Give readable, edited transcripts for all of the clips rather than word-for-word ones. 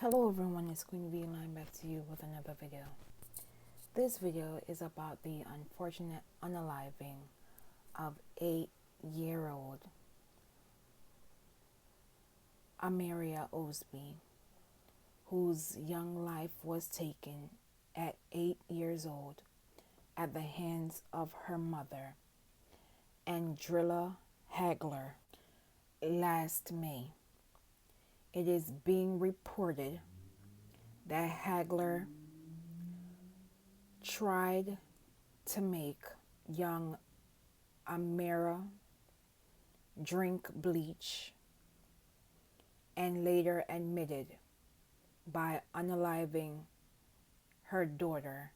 Hello everyone, it's Queen V and I'm back to you with another video. This video is about the unfortunate unaliving of 8-year-old Amaria Osby, whose young life was taken at 8 years old at the hands of her mother, Andreal Hagler, last May. It is being reported that Hagler tried to make young Amaria drink bleach and later admitted by unaliving her daughter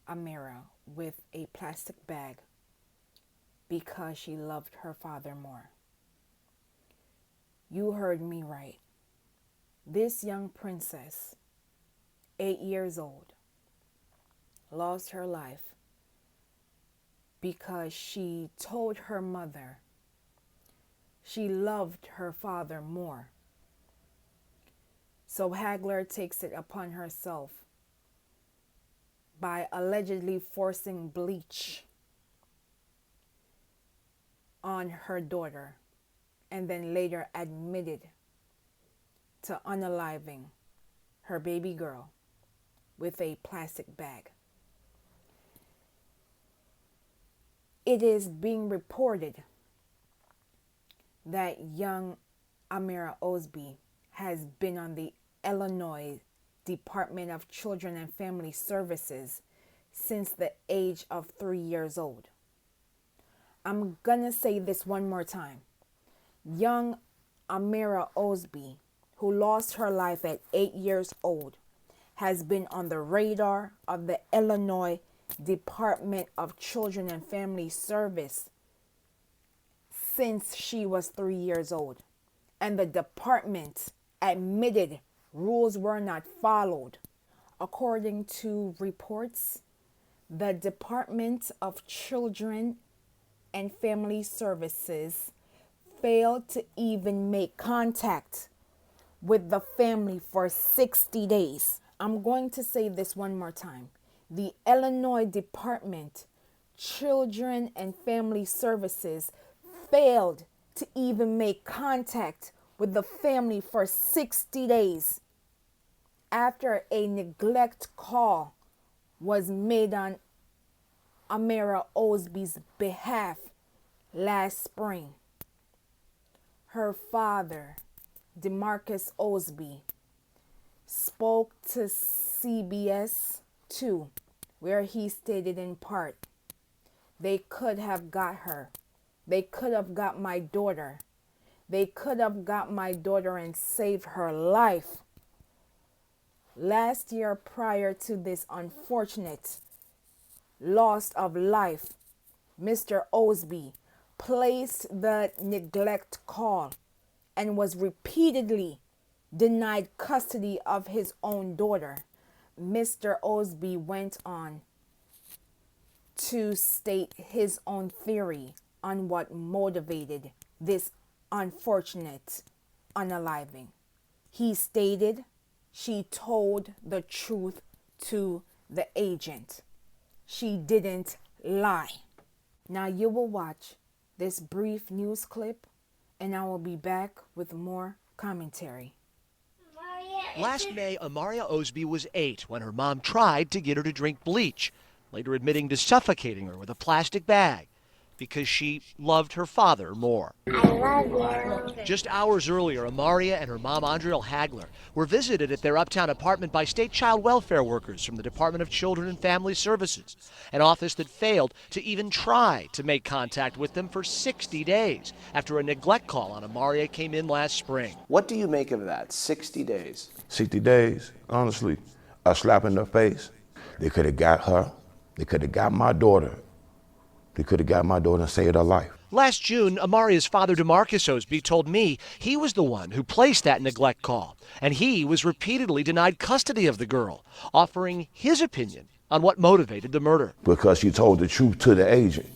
Amaria with a plastic bag because she loved her father more. You heard me right. This young princess, 8 years old, lost her life because she told her mother she loved her father more. So Hagler takes it upon herself by allegedly forcing bleach on her daughter and then later admitted to unaliving her baby girl with a plastic bag. It is being reported that young Amaria Osby has been on the Illinois Department of Children and Family Services since the age of 3 years old. I'm gonna say this one more time. Young Amaria Osby, who lost her life at 8 years old, has been on the radar of the Illinois Department of Children and Family Service since she was 3 years old. And the department admitted rules were not followed. According to reports, the Department of Children and Family Services failed to even make contact with the family for 60 days. I'm going to say this one more time. The Illinois Department Children and Family Services failed to even make contact with the family for 60 days after a neglect call was made on Amaria Osby's behalf last spring. Her father, DeMarcus Osby, spoke to CBS 2, where he stated in part, "They could have got her. They could have got my daughter. They could have got my daughter and saved her life." Last year, prior to this unfortunate loss of life, Mr. Osby placed the neglect call and was repeatedly denied custody of his own daughter. Mr. Osby went on to state his own theory on what motivated this unfortunate unaliving. He stated she told the truth to the agent. She didn't lie. Now you will watch this brief news clip and I will be back with more commentary. Last May, Amaria Osby was 8 when her mom tried to get her to drink bleach, later admitting to suffocating her with a plastic bag because she loved her father more. I love you. Just hours earlier, Amaria and her mom, Andreal Hagler, were visited at their Uptown apartment by state child welfare workers from the Department of Children and Family Services, an office that failed to even try to make contact with them for 60 days after a neglect call on Amaria came in last spring. What do you make of that, 60 days? 60 days, honestly, a slap in the face. They could have got her. They could have got my daughter. They could have got my daughter and saved her life. Last June, Amaria's father, DeMarcus Osby, told me he was the one who placed that neglect call, and he was repeatedly denied custody of the girl, offering his opinion on what motivated the murder. Because she told the truth to the agent.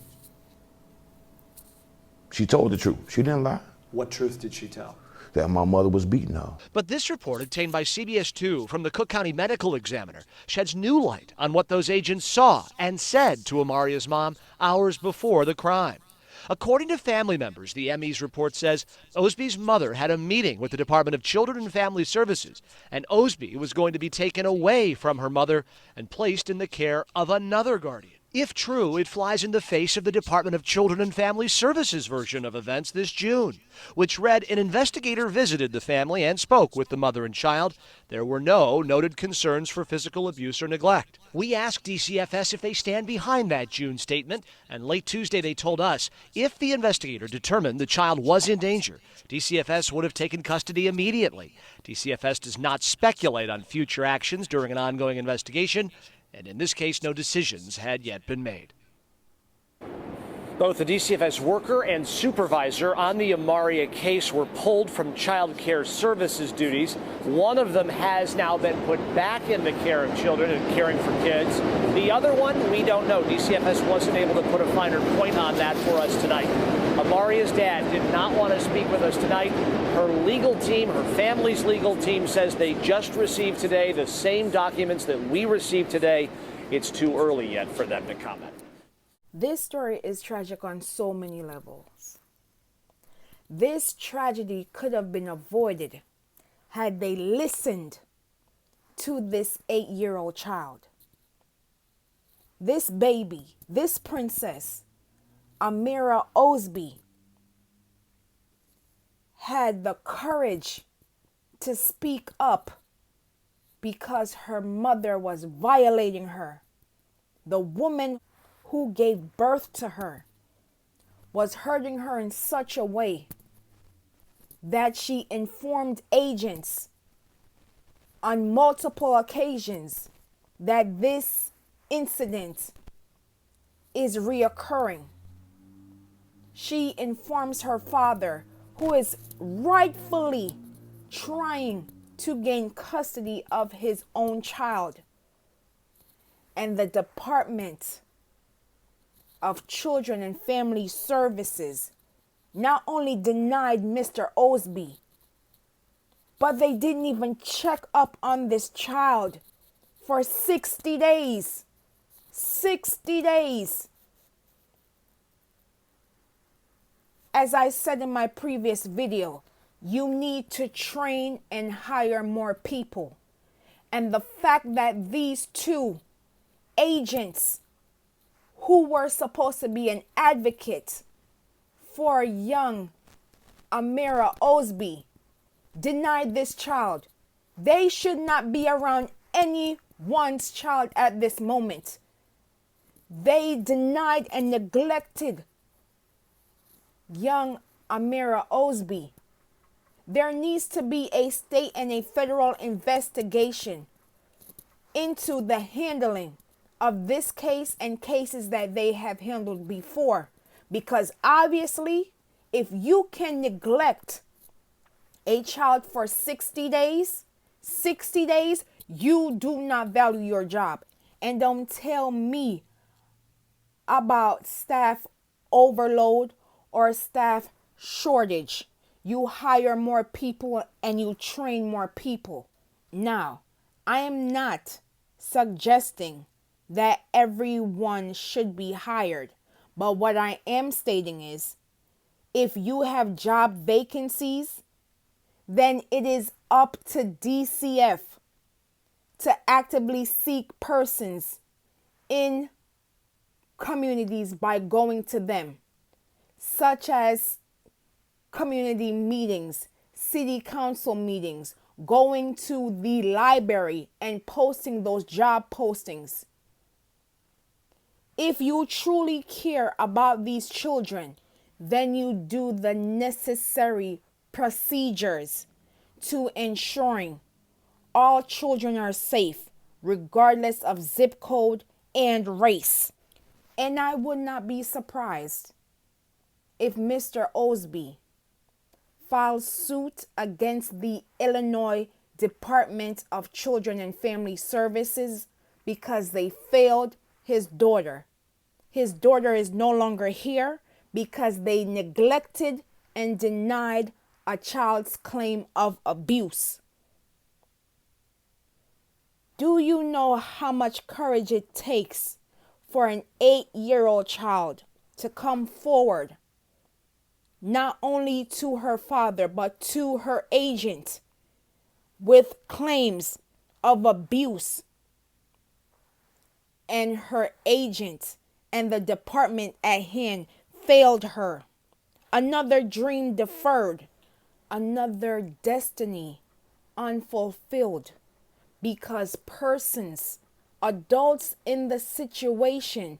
She told the truth. She didn't lie. What truth did she tell? that my mother was beating her. But this report, obtained by CBS 2 from the Cook County Medical Examiner, sheds new light on what those agents saw and said to Amaria's mom hours before the crime. According to family members, the ME's report says Osby's mother had a meeting with the Department of Children and Family Services, and Osby was going to be taken away from her mother and placed in the care of another guardian. If true, it flies in the face of the Department of Children and Family Services version of events this June, which read an investigator visited the family and spoke with the mother and child. There were no noted concerns for physical abuse or neglect. We asked DCFS if they stand behind that June statement, and late Tuesday they told us if the investigator determined the child was in danger, DCFS would have taken custody immediately. DCFS does not speculate on future actions during an ongoing investigation, and in this case, no decisions had yet been made. Both the DCFS worker and supervisor on the Amaria case were pulled from child care services duties. One of them has now been put back in the care of children and caring for kids. The other one, we don't know. DCFS wasn't able to put a finer point on that for us tonight. Amaria's dad did not want to speak with us tonight. Her legal team, her family's legal team, says they just received today the same documents that we received today. It's too early yet for them to comment. This story is tragic on so many levels. This tragedy could have been avoided had they listened to this 8-year-old child. This baby, this princess, Amaria Osby, had the courage to speak up because her mother was violating her. The woman who gave birth to her was hurting her in such a way that she informed agents on multiple occasions that this incident is reoccurring. She informs her father, who is rightfully trying to gain custody of his own child. And the Department of Children and Family Services not only denied Mr. Osby, but they didn't even check up on this child for 60 days. 60 days. As I said in my previous video, you need to train and hire more people. And the fact that these two agents who were supposed to be an advocate for young Amaria Osby denied this child. They should not be around anyone's child at this moment. They denied and neglected young Amaria Osby. There needs to be a state and a federal investigation into the handling of this case and cases that they have handled before. Because obviously, if you can neglect a child for 60 days, you do not value your job. And don't tell me about staff overload or staff shortage. You hire more people and you train more people. Now, I am not suggesting that everyone should be hired. But what I am stating is, if you have job vacancies, then it is up to DCF to actively seek persons in communities by going to them, such as community meetings, city council meetings, going to the library and posting those job postings. If you truly care about these children, then you do the necessary procedures to ensuring all children are safe, regardless of zip code and race. And I would not be surprised if Mr. Osby files suit against the Illinois Department of Children and Family Services because they failed his daughter. His daughter is no longer here because they neglected and denied a child's claim of abuse. Do you know how much courage it takes for an 8-year-old child to come forward, not only to her father, but to her agent, with claims of abuse, and her agent and the department at hand failed her? Another dream deferred, another destiny unfulfilled, because persons, adults in the situation,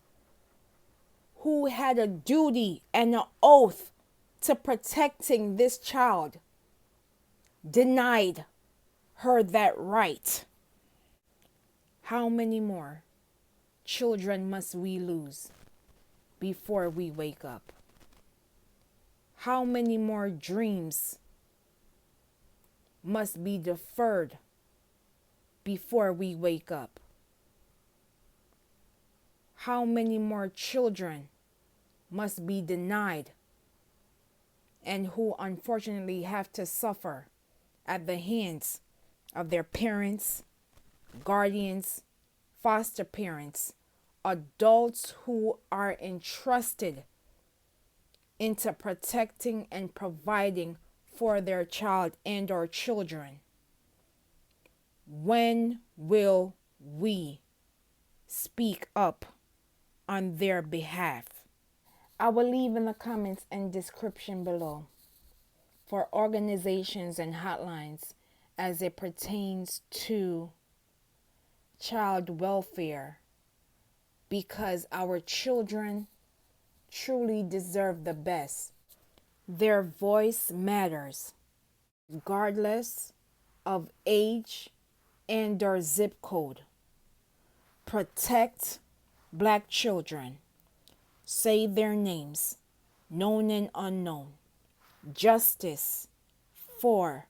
who had a duty and an oath to protecting this child, denied her that right. How many more children must we lose before we wake up? How many more dreams must be deferred before we wake up? How many more children must be denied and who unfortunately have to suffer at the hands of their parents, guardians, foster parents, adults who are entrusted into protecting and providing for their child and or children? When will we speak up on their behalf? I will leave in the comments and description below for organizations and hotlines as it pertains to child welfare, because our children truly deserve the best. Their voice matters, regardless of age and or zip code. Protect Black children. Say their names, known and unknown. Justice for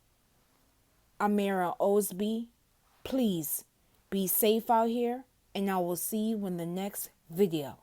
Amaria Osby. Please be safe out here, and I will see you in the next video.